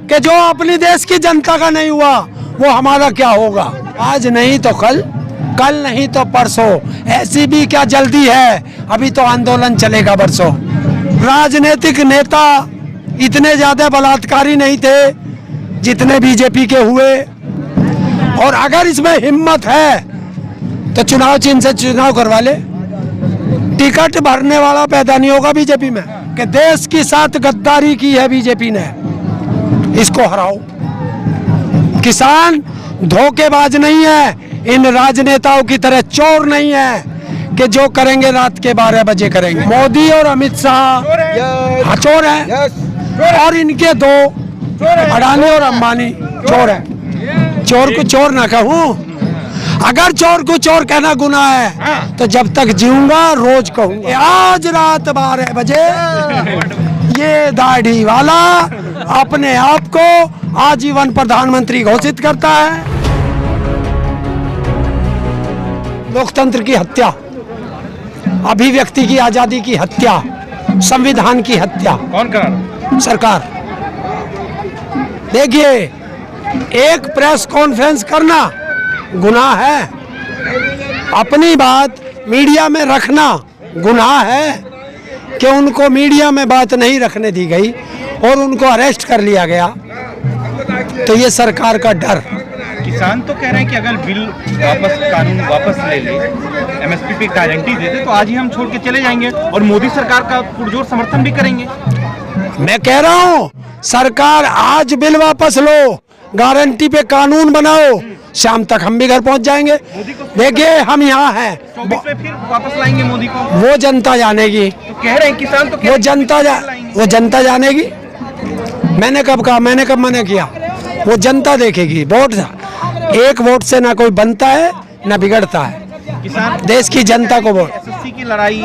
कि जो अपनी देश की जनता का नहीं हुआ वो हमारा क्या होगा। आज नहीं तो कल, कल नहीं तो परसों, ऐसी भी क्या जल्दी है, अभी तो आंदोलन चलेगा बरसों। राजनीतिक नेता इतने ज्यादा बलात्कारी नहीं थे जितने बीजेपी के हुए, और अगर इसमें हिम्मत है तो चुनाव चिन्ह से चुनाव करवा ले। टिकट भरने वाला पैदा नहीं होगा बीजेपी में कि देश के साथ गद्दारी की है बीजेपी ने, इसको हराओ। किसान धोखेबाज नहीं है, इन राजनेताओं की तरह चोर नहीं है कि जो करेंगे रात के 12 बजे करेंगे। मोदी और अमित शाह चोर हैं, और इनके दो अडानी और अंबानी चोर हैं। चोर को चोर ना कहूँ, अगर चोर को चोर कहना गुनाह है तो जब तक जीऊंगा रोज कहूंगा। आज रात 12 बजे ये दाढ़ी वाला अपने आप को आजीवन प्रधानमंत्री घोषित करता है। लोकतंत्र की हत्या, अभिव्यक्ति की आजादी की हत्या, संविधान की हत्या कौन करा रहा? सरकार। देखिए, एक प्रेस कॉन्फ्रेंस करना गुनाह है, अपनी बात मीडिया में रखना गुनाह है कि उनको मीडिया में बात नहीं रखने दी गई और उनको अरेस्ट कर लिया गया। तो ये सरकार का डर। किसान तो कह रहे हैं कि अगर बिल वापस, कानून वापस ले ले, एमएसपी पे गारंटी दे दे तो आज ही हम छोड़ के चले जाएंगे और मोदी सरकार का पुरजोर समर्थन भी करेंगे। मैं कह रहा हूँ सरकार आज बिल वापस लो, गारंटी पे कानून बनाओ, शाम तक हम भी घर पहुंच जाएंगे। देखिए, हम यहाँ हैं, 24 में फिर वापस लाएंगे मोदी को। वो जनता जानेगी। तो कह रहे हैं किसान तो वो जनता जानेगी। मैंने कब कहा, मैंने कब मना किया? वो जनता देखेगी। वोट, एक वोट से ना कोई बनता है ना बिगड़ता है। किसान देश की जनता को वोट। एसएससी की लड़ाई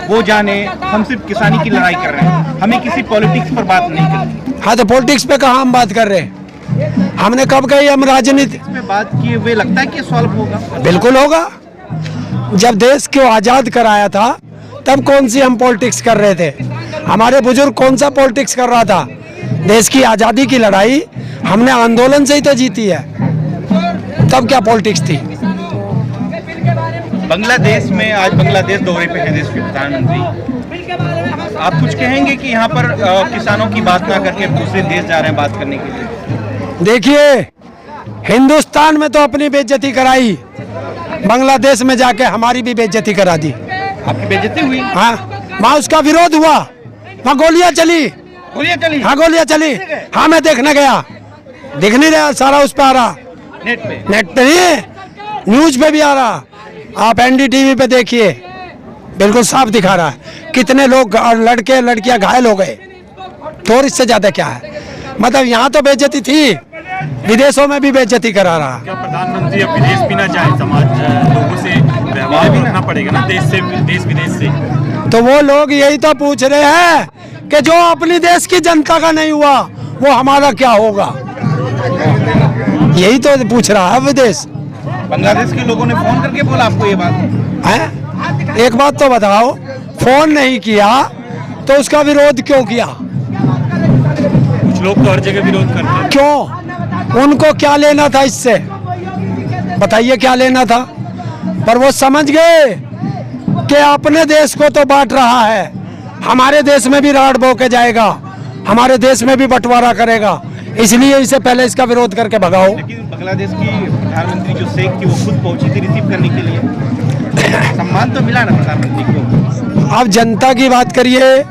वो जाने, हम सिर्फ किसानी की लड़ाई कर रहे हैं, हमें किसी पॉलिटिक्स पर बात नहीं करनी। हाँ, तो पॉलिटिक्स पे कहाँ हम बात कर रहे हैं? हमने कब कही हम राजनीति पे बात किए हुए लगता है कि सॉल्व होगा? बिल्कुल होगा। जब देश को आजाद कराया था तब कौन सी हम पॉलिटिक्स कर रहे थे? हमारे बुजुर्ग कौन सा पॉलिटिक्स कर रहा था? देश की आजादी की लड़ाई हमने आंदोलन से ही तो जीती है, तब क्या पॉलिटिक्स थी? बांग्लादेश में, आज बांग्लादेश दौरे पे है देश के प्रधानमंत्री, आप कुछ कहेंगे कि यहाँ पर किसानों की बात ना करके दूसरे देश जा रहे हैं बात करने के लिए? देखिए, हिंदुस्तान में तो अपनी बेइज्जती कराई, बांग्लादेश में जाके हमारी भी बेइज्जती करा दी। आपकी बेइज्जती हुई? हाँ, वहाँ उसका विरोध हुआ, वहाँ गोलियां चली। हाँ, गोलियां चली। हाँ, मैं देखने गया, दिख नहीं रहा, सारा उस पर आ रहा, नेट पे नहीं, न्यूज पे भी आ रहा। आप एनडीटीवी पे देखिए, बिल्कुल साफ दिखा रहा है कितने लोग और लड़के लड़कियां घायल हो गए। तो इससे ज्यादा क्या है? मतलब यहाँ तो बेइज्जती थी, विदेशों में भी बेइज्जती करा रहा। क्या प्रधानमंत्री अब विदेश भी ना जाए? समाज लोगों से व्यवहार भी रखना पड़ेगा ना, देश से, देश विदेश से। तो वो लोग यही तो पूछ रहे हैं कि जो अपनी देश की जनता का नहीं हुआ वो हमारा क्या होगा। यही तो पूछ रहा है विदेश। बांग्लादेश के लोगों ने फोन करके बोला आपको ये बात है? एक बात तो बताओ, फोन नहीं किया तो उसका विरोध क्यों किया? कुछ लोग तो हर जगह विरोध करते हैं। क्यों? उनको क्या लेना था इससे? बताइए क्या लेना था? पर वो समझ गए कि अपने देश को तो बांट रहा है, हमारे देश में भी राड़ बो के जाएगा, हमारे देश में भी बंटवारा करेगा, इसलिए इसे पहले इसका विरोध करके भगाओ। लेकिन बांग्लादेश की प्रधानमंत्री जो शेख थी वो खुद पहुंची थी रिसीव करने के लिए, सम्मान तो मिला ना प्रधानमंत्री को। अब जनता की बात करिए,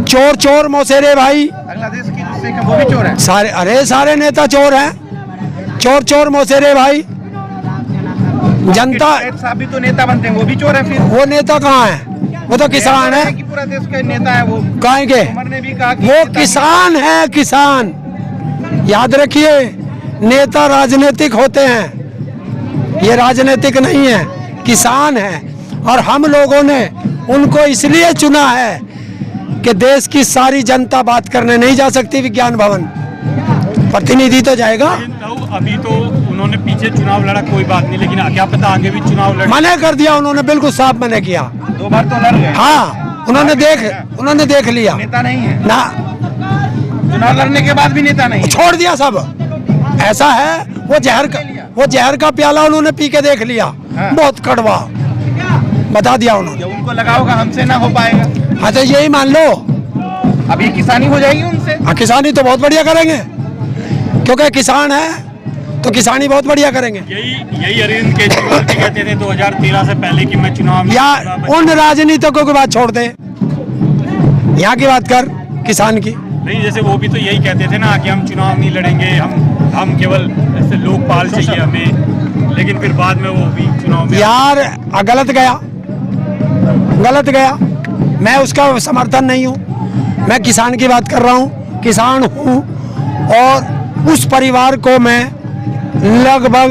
चोर चोर मौसेरे भाई। बांग्लादेश की जो शेख है वो भी चोर है। सारे, अरे सारे नेता चोर हैं, चोर चोर मौसेरे भाई। जनता साहब भी तो नेता बनते हैं, वो भी चोर है। फिर वो नेता कहाँ है? वो तो किसान है कि पूरा देश का नेता है वो। कहाँ के? उमर ने भी कहा कि वो किसान है, किसान। याद रखिए, नेता राजनीतिक होते हैं, ये राजनीतिक नहीं है, किसान है। और हम लोगों ने उनको इसलिए चुना है कि देश की सारी जनता बात करने नहीं जा सकती विज्ञान भवन, प्रतिनिधि तो जाएगा। अभी तो उन्होंने पीछे चुनाव लड़ा, कोई बात नहीं, लेकिन क्या पता आगे भी चुनाव लड़े। मना कर दिया उन्होंने, बिल्कुल साफ मना किया। 2 बार तो लड़ गए। हाँ, उन्होंने देख लिया। नेता नहीं है ना, चुनाव लड़ने के बाद भी नेता नहीं। छोड़ दिया सब। ऐसा है वो जहर का प्याला उन्होंने पी के देख लिया। हाँ। बहुत कड़वा बता दिया उन्होंने। जब उनको लगा होगा हमसे ना हो पाएगा, हाँ तो यही मान लो अब ये किसानी हो जाएगी उनसे। हाँ, किसानी तो बहुत बढ़िया करेंगे क्योंकि किसान है तो किसानी बहुत बढ़िया करेंगे। यही अरविंद केजरीवाल भी कहते थे 2013 से पहले कि मैं चुनाव में या उन राजनीतिकों की बात छोड़ दे, यहाँ की बात कर किसान की। नहीं, जैसे वो भी तो यही कहते थे ना कि हम चुनाव नहीं लड़ेंगे, हम केवल ऐसे लोकपाल चाहिए हमें, लेकिन फिर बाद में वो भी चुनाव में यार गलत गया। मैं उसका समर्थन नहीं हूँ, मैं किसान की बात कर रहा हूँ, किसान हूँ और उस परिवार को मैं लगभग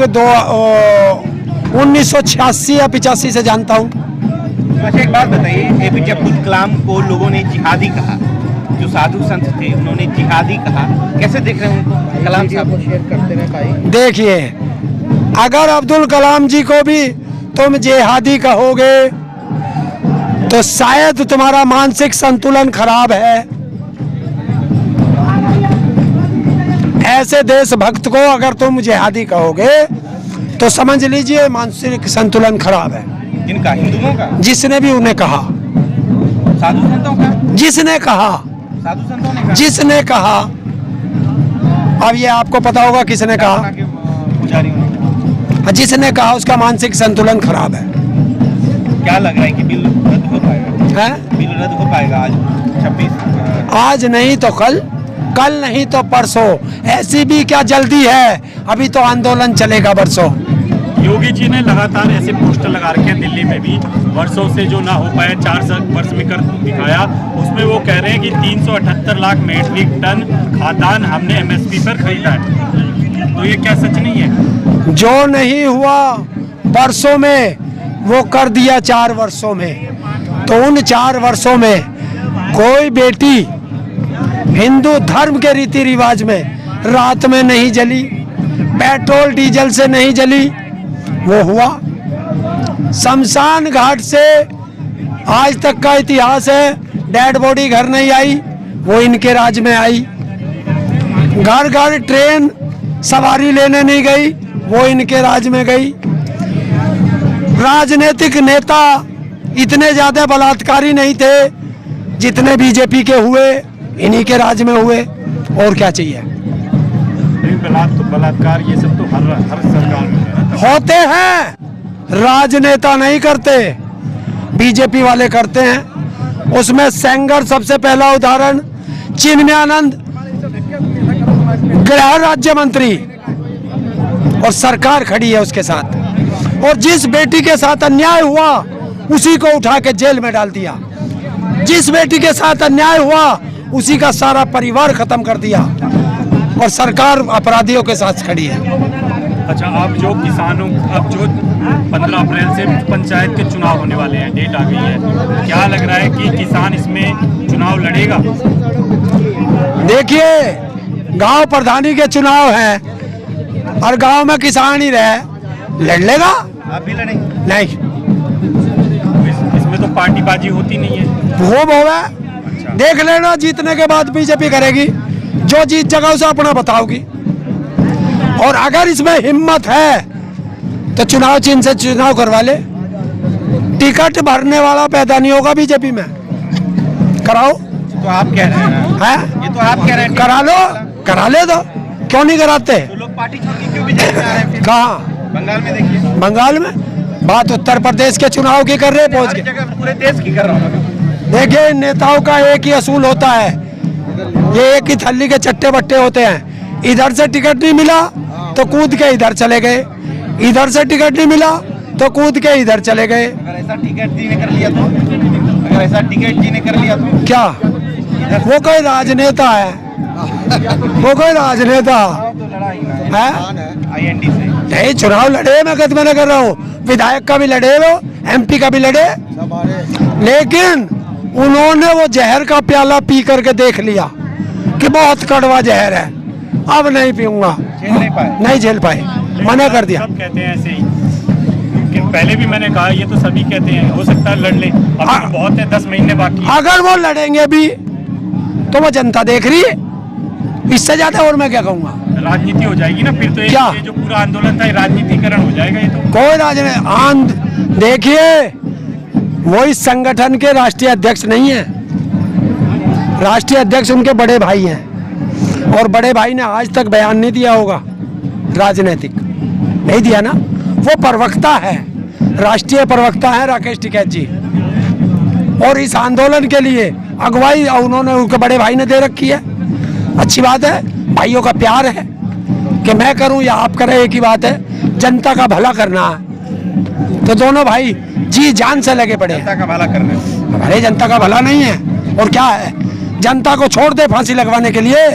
1986 या 85 से जानता हूँ। अच्छा एक बात बताइए, एपीजे अब्दुल कलाम को लोगों ने जिहादी कहा, जो साधु संत थे उन्होंने जिहादी कहा, कैसे देख रहे हैं उनको? कलाम साहब को शेयर करते रहे भाई। देखिए, अगर अब्दुल कलाम जी को भी तुम जिहादी कहोगे तो शायद तुम्हारा मानसिक संतुलन खराब है। ऐसे देशभक्त को अगर तुम जिहादी कहोगे तो समझ लीजिए मानसिक संतुलन खराब है। जिनका? हिंदुओं का? जिसने भी उन्हें कहा, साधु संतों का? जिसने कहा, साधु संतों ने कहा? जिसने कहा, अब ये आपको पता होगा किसने कहा। पुजारियों ने। जिसने कहा उसका मानसिक संतुलन खराब है। क्या लग रहा है कि बिल रद्द हो पाएगा? है? बिल रद्द हो पाएगा आज 26? आज नहीं तो कल नहीं तो परसों। ऐसी भी क्या जल्दी है, अभी तो आंदोलन चलेगा बरसों। योगी जी ने लगातार ऐसे पोस्टर लगा रखे हैं दिल्ली में भी, वर्षों से जो ना हो पाया 4 वर्ष में कर दिखाया। उसमें वो कह रहे हैं कि 378 लाख मेट्रिक टन खाद्यान्न हमने एमएसपी पर खरीदा है। तो ये क्या सच नहीं है? जो नहीं हुआ वर्षों में वो कर दिया 4 वर्षों में। तो उन 4 वर्षों में कोई बेटी हिंदू धर्म के रीति रिवाज में रात में नहीं जली, पेट्रोल डीजल से नहीं जली, वो हुआ। शमशान घाट से आज तक का इतिहास है, डेड बॉडी घर नहीं आई, वो इनके राज में आई। घर घर ट्रेन सवारी लेने नहीं गई, वो इनके राज में गई। राजनीतिक नेता इतने ज्यादा बलात्कारी नहीं थे जितने बीजेपी के हुए, इन्हीं के राज में हुए। और क्या चाहिए? बलात्कार ये सब तो हर सरकार में होते हैं, राजनेता नहीं करते, बीजेपी वाले करते हैं। उसमें सेंगर सबसे पहला उदाहरण, चिन्मयानंद गृह राज्य मंत्री और सरकार खड़ी है उसके साथ, और जिस बेटी के साथ अन्याय हुआ उसी को उठा के जेल में डाल दिया। जिस बेटी के साथ अन्याय हुआ उसी का सारा परिवार खत्म कर दिया, और सरकार अपराधियों के साथ खड़ी है। अच्छा, आप जो किसानों, अब जो 15 अप्रैल से पंचायत के चुनाव होने वाले हैं, डेट आ गई है, क्या लग रहा है कि किसान इसमें चुनाव लड़ेगा? देखिए, गांव प्रधानी के चुनाव हैं और गांव में किसान ही रहे, लड़ लेगा। आप भी लड़ेंगे? नहीं, इसमें तो पार्टीबाजी होती नहीं है। वो है। देख लेना, जीतने के बाद बीजेपी करेगी, जो जीत जगह उसे अपना बताओगी। और अगर इसमें हिम्मत है तो चुनाव चिन्ह से चुनाव करवा ले। टिकट भरने वाला पैदा नहीं होगा बीजेपी में, कराओ। तो आप कह रहे हैं? ये तो आप कह रहे हैं करा ले दो, क्यों नहीं कराते? तो लोग पार्टी छोड़ के क्यों बीजेपी में आ रहे हैं? कहाँ? बंगाल में देखिए। बंगाल में बात उत्तर प्रदेश के चुनाव की कर रहे हैं, पहुंच गए। पूरे देश की कर रहा हूँ। देखिए, इन नेताओं का एक ही असूल होता है, ये एक ही थैली के चट्टे बट्टे होते हैं। इधर से टिकट नहीं मिला तो कूद के इधर चले गए, इधर से टिकट नहीं मिला तो कूद के इधर चले गए। अगर ऐसा टिकट जी ने कर लिया तो? अगर ऐसा टिकट जी ने कर लिया तो क्या वो कोई राजनेता है? वो कोई राजनेता है? IND से नहीं, चुनाव लड़े, मैं कहते मैंने कर रहा हूँ, विधायक का भी लड़े लो, MP का भी लड़े, लेकिन उन्होंने वो जहर का प्याला पी करके देख लिया कि बहुत कड़वा जहर है, अब नहीं पीऊंगा। नहीं झेल पाए, मना कर दिया। सब कहते हैं ऐसे ही, कि पहले भी मैंने कहा, ये तो सभी कहते हैं, हो सकता है लड़ ले, अभी तो बहुत है, 10 महीने बाकी। अगर वो लड़ेंगे भी तो वो जनता देख रही है, इससे ज्यादा और मैं क्या कहूँगा? राजनीति हो जाएगी ना फिर तो। क्या? ये जो पूरा आंदोलन था ये राजनीतिकरण हो जाएगा ये तो। कोई राजनीति देखिए, वो इस संगठन के राष्ट्रीय अध्यक्ष नहीं है। राष्ट्रीय अध्यक्ष उनके बड़े भाई हैं, और बड़े भाई ने आज तक बयान नहीं दिया होगा राजनीतिक, नहीं दिया ना। वो प्रवक्ता है, राष्ट्रीय प्रवक्ता है राकेश टिकैत जी, और इस आंदोलन के लिए अगुवाई उन्होंने, उनके बड़े भाई ने दे रखी है। अच्छी बात है, भाइयों का प्यार है कि मैं करूं या आप करें, एक ही बात है, जनता का भला करना है। तो दोनों भाई जी जान से लगे पड़े हैं। जनता का भला करना है। हमारे जनता का भला नहीं है और क्या है, जनता को छोड़ दे फांसी लगवाने के लिए।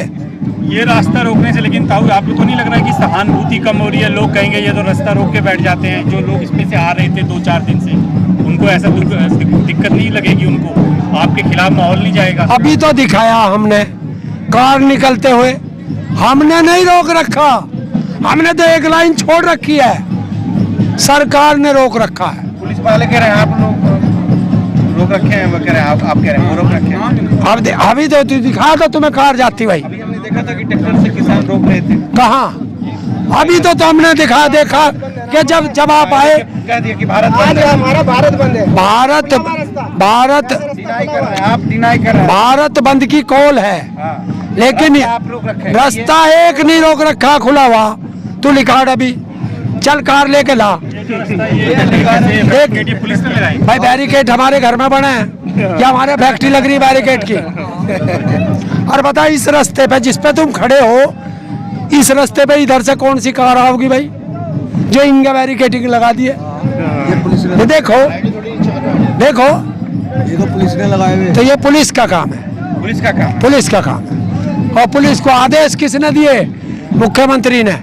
ये रास्ता रोकने से, लेकिन ताऊ आप लोग को नहीं लग रहा है कि सहानुभूति कम हो रही है? लोग कहेंगे ये तो रास्ता रोक के बैठ जाते हैं, जो लोग इसमें से आ रहे थे 2-4 दिन से, उनको ऐसा दिक्कत नहीं लगेगी? उनको आपके खिलाफ माहौल नहीं जाएगा? अभी तो दिखाया हमने कार निकलते हुए, हमने नहीं रोक रखा, हमने तो एक लाइन छोड़ रखी है, सरकार ने रोक रखा है। पुलिस वाले कह रहे हैं आप लोग रोक रखे हैं, वो कह रहे हैं आप कह रहे हैं वो रोक रखे हैं। अब अभी तो तू दिखा तो तुम्हें कार जाती भाई। अभी हमने देखा था कि ट्रैक्टर से किसान रोक रहे थे। कहाँ? अभी तो हमने देखा कि जब आप आए, कह दिया कि भारत बंद है। हमारा भारत बंद है। भारत डिनाई कर रहे हैं आप, डिनाई कर रहे हैं। भारत बंद की कॉल है, हाँ। लेकिन आप रोक रखे हैं। रास्ता एक नहीं रोक रखा, खुला हुआ। तू लिखाड़ अभी चल कार लेके ला। देख पुलिस ने लगाई भाई बैरिकेड हमारे घर में बने हैं या हमारे फैक्ट्री लग रही है बैरिकेड की? और बता, इस रास्ते पे जिस पे तुम खड़े हो, इस रास्ते पे इधर से कौन सी कार आओगी भाई जो इनका बैरिकेडिंग लगा दिए? ये देखो देखो, ये तो पुलिस ने लगाए हुए। तो ये पुलिस का काम है, पुलिस का काम। पुलिस का काम है। और पुलिस को आदेश किसने दिए? मुख्यमंत्री ने।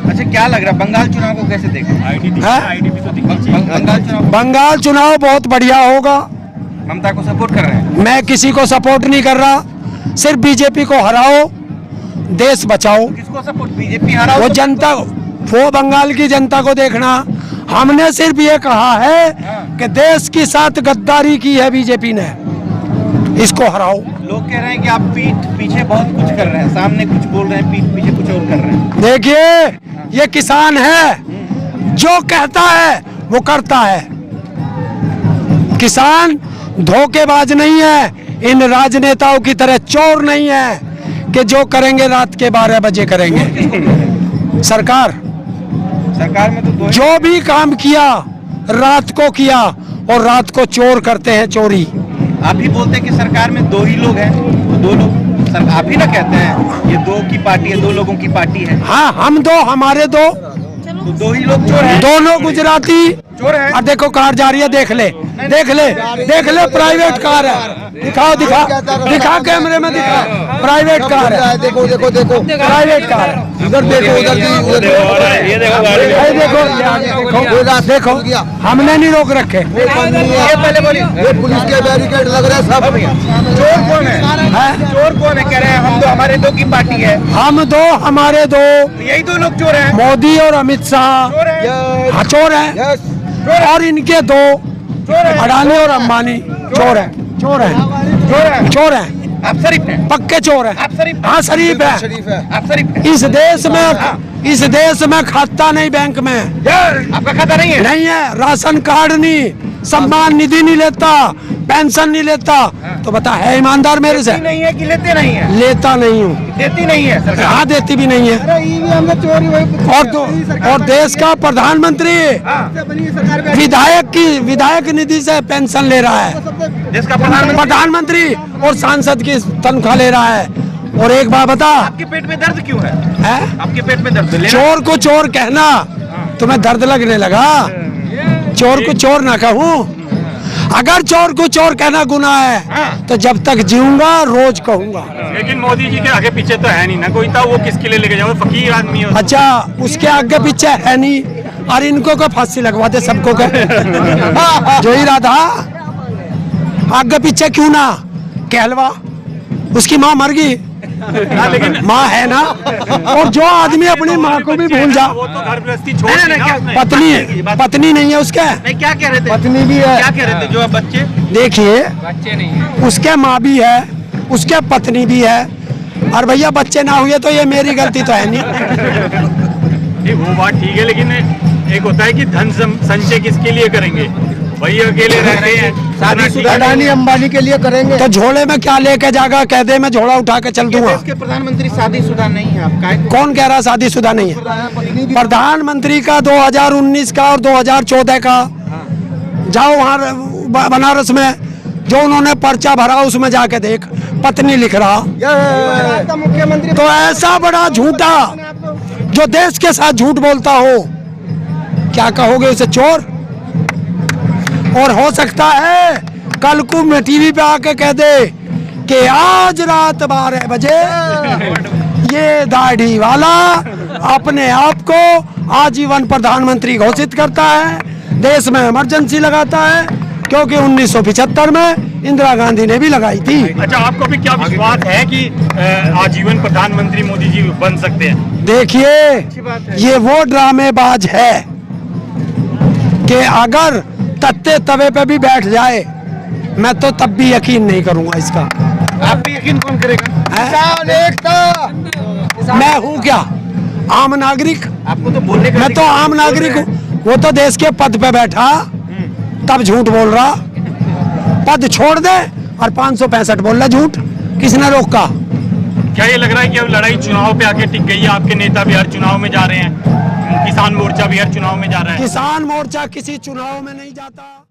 अच्छा, क्या लग रहा है बंगाल चुनाव को कैसे देखें? हाँ? आईडीपी तो दिखनी चाहिए। बंगाल चुनाव बंगाल चुनाव बहुत बढ़िया होगा। ममता को सपोर्ट कर रहे हैं। मैं किसी को सपोर्ट नहीं कर रहा, सिर्फ बीजेपी को हराओ, देश बचाओ। किसको सपोर्ट? बीजेपी हराओ। वो जनता, वो बंगाल की जनता को देखना। हमने सिर्फ ये कहा है कि देश के साथ गद्दारी की है बीजेपी ने, इसको हराओ। लोग कह रहे हैं कि आप पीठ पीछे बहुत कुछ कर रहे हैं, सामने कुछ बोल रहे हैं, पीठ पीछे कुछ और कर रहे हैं। देखिए, ये किसान है, जो कहता है वो करता है। किसान धोखेबाज नहीं है, इन राजनेताओं की तरह चोर नहीं है कि जो करेंगे रात के 12 बजे करेंगे। सरकार में तो जो भी काम किया रात को किया, और रात को चोर करते हैं चोरी। आप ही बोलते हैं कि सरकार में 2 ही लोग हैं, तो 2 लोग, आप ही ना कहते हैं ये 2 की पार्टी है, 2 लोगों की पार्टी है। हाँ, हम 2, हमारे 2, तो 2 ही लोग चोर हैं। दोनों गुजराती चोर हैं। और देखो कार जा रही है, देख ले प्राइवेट कार है। दिखा कैमरे में दिखा, प्राइवेट कार है। देखो देखो देखो, प्राइवेट कार है। उधर देखो, उधर ये देखो गाड़ी। भाई देखो, हमने नहीं रोक रखे। पहले बोलिए, ये पुलिस के बैरिकेड लग रहे हैं सब। चोर कौन है? चोर कौन है? कह रहे हैं हम तो, हमारे 2 की पार्टी है। हम 2, हमारे 2, यही 2 लोग चोर हैं। मोदी और अमित शाह चोर हैं। हाँ, चोर हैं। यस, और इनके 2 अडानी और अंबानी चोर हैं। चोर हैं। चोर हैं, आप शरीफ हैं। पक्के चोर हैं। आप शरीफ? हाँ, शरीफ है। शरीफ है। आप शरीफ हैं। इस देश में खाता नहीं बैंक में, आपका खाता नहीं है? नहीं है, राशन कार्ड नहीं, सम्मान निधि नहीं लेता, पेंशन नहीं लेता। तो बता, है ईमानदार मेरे से? देती नहीं है कि लेते नहीं है? लेता नहीं हूँ। देती नहीं है सरकार। हाँ, देती भी नहीं है। और देश का प्रधानमंत्री विधायक निधि से पेंशन ले रहा है। देश का प्रधानमंत्री और सांसद की तनख्वाह ले रहा है। और एक बात बता, आपके पेट में दर्द क्यों है? है? आपके पेट में दर्द लेना? चोर को चोर कहना तुम्हें दर्द लगने लगा? चोर को चोर ना कहूँ? अगर चोर को चोर कहना गुनाह है तो जब तक जीऊंगा रोज कहूंगा। लेकिन मोदी जी के आगे पीछे तो है नहीं ना कोई, था वो किसके लिए लेके जाओ? फकीर आदमी है। अच्छा, उसके आगे पीछे है नहीं, और इनको को फांसी लगवा दे सबको जो ही रहा था। आगे पीछे क्यों ना कहलवा, उसकी माँ मर गई, लेकिन माँ है ना। और जो आदमी अपनी माँ को भी भूल जा, वो तो घर गृहस्थी छोड़ दी ना उसने। पत्नी नहीं है उसके, नहीं, क्या कह रहे थे? पत्नी भी है। क्या कह रहे थे? जो अब बच्चे देखिए, उसके माँ भी है, उसके पत्नी भी है, और भैया बच्चे ना हुए तो ये मेरी गलती तो है नहीं। नहीं, वो बात ठीक है, लेकिन एक होता है कि धन संचय किसके लिए करेंगे, वही अकेले रहते हैं, शादीशुदा अडानी अंबानी के लिए करेंगे। तो झोले में क्या लेके जाएगा, कह दे मैं झोला उठा के चल दूंगा। देश के प्रधानमंत्री शादीशुदा नहीं है, आप काहे को कौन कह रहा शादीशुदा नहीं है? प्रधानमंत्री का 2019 का और 2014 का, जाओ वहाँ बनारस में जो उन्होंने पर्चा भरा उसमें जाके देख, पत्नी लिख रहा। मुख्यमंत्री तो ऐसा बड़ा झूठा जो देश के साथ झूठ बोलता हो, क्या कहोगे उसे? चोर। और हो सकता है कल को मैं टीवी पे आके कह दे कि आज रात 12 बजे ये दाढ़ी वाला अपने आप को आजीवन प्रधानमंत्री घोषित करता है, देश में इमरजेंसी लगाता है, क्योंकि 1975 में इंदिरा गांधी ने भी लगाई थी। अच्छा, आपको भी क्या विश्वास है कि आजीवन प्रधानमंत्री मोदी जी बन सकते हैं? देखिए, ये वो ड्रामेबाज है कि अगर तत्ते तवे पे भी बैठ जाए मैं तो तब भी यकीन नहीं करूंगा इसका। आप भी यकीन कौन करेगा? किसान एकता। मैं हूँ क्या, आम नागरिक? आपको तो बोलने का मैं तो आम नागरिक हूँ, वो तो देश के पद पे बैठा तब झूठ बोल रहा, पद छोड़ दे और 565 बोल रहा झूठ, किसने रोका? क्या ये लग रहा है कि अब लड़ाई चुनाव पे आके टिक गई है? आपके नेता भी हर चुनाव में जा रहे हैं, किसान मोर्चा भी हर चुनाव में जा रहा है। किसान मोर्चा किसी चुनाव में नहीं जाता।